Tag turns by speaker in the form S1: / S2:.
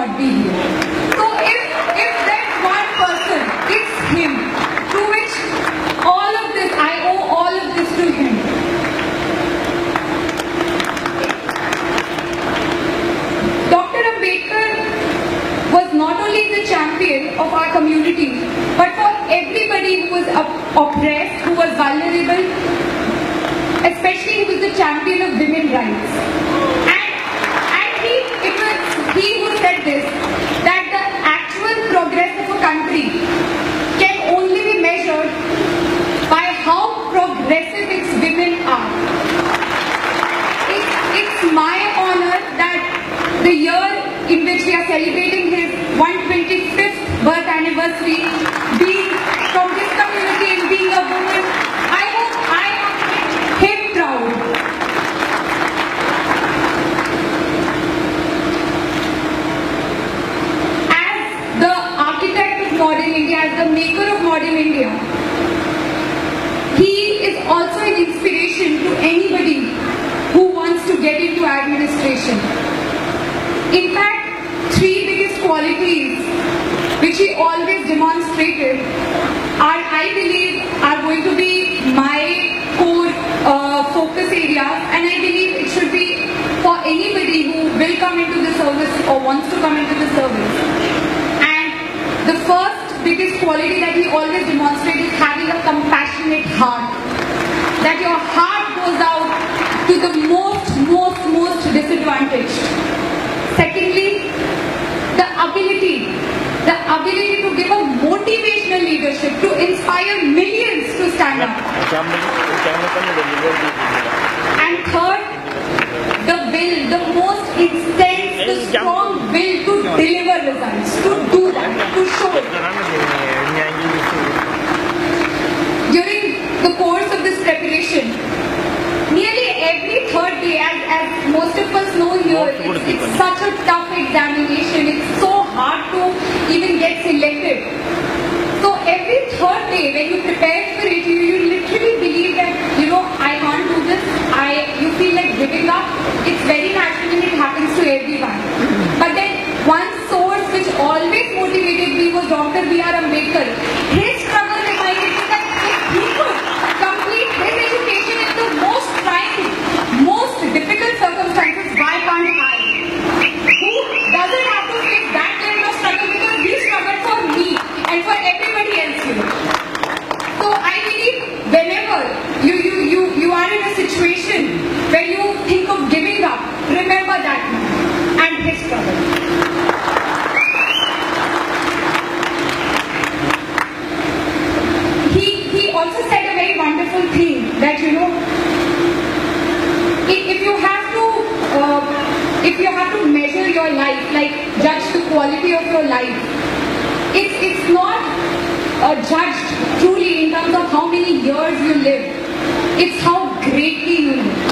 S1: not be here. So if that one person, it's him, to which all of this, I owe all of this to him. Dr. Ambedkar was not only the champion of our community, but for everybody who was oppressed, who was vulnerable, especially he was the champion of women's rights. And it was he who said this, that the actual progress of a country can only be measured by how progressive its women are. It's my honor that the year in which we are celebrating his 125th birth anniversary, being from this community and being a woman, I hope I make him proud. As the architect of modern India, as the maker of modern India, he is also an inspiration to anybody who wants to get into administration. In fact, three biggest qualities which he always demonstrated are, I believe, are going to be my core focus areas, and I believe it should be for anybody who will come into the service or wants to come into the service. And the first biggest quality that he always demonstrated is having a compassionate heart. That your heart goes out to the most disadvantaged. Secondly, the ability to give a motivational leadership, to inspire millions to stand up. And third, the will, the most intense, the strong will to deliver results, to do that, to show it. During the course of this preparation, nearly every third day, as most of us know here, it's such a tough examination. It's so hard to even get selected. So every third day, when you prepare for it, you literally believe that, I can't do this. You feel like giving up. It's very natural and it happens to everyone. But then one source which always motivated me was Dr. B.R. Ambedkar. His struggle reminded me that if he could complete his education in the most trying, most difficult circumstances, why can't I? Who doesn't have to face that level of struggle, because he struggled for me and for everybody else here. So I believe whenever you are in a situation where you think of giving up, remember that man and his struggle. He also said a very wonderful thing that if you have to measure your life, like judge the quality of your life, it's not judged truly in terms of how many years you live. It's how greatly you live.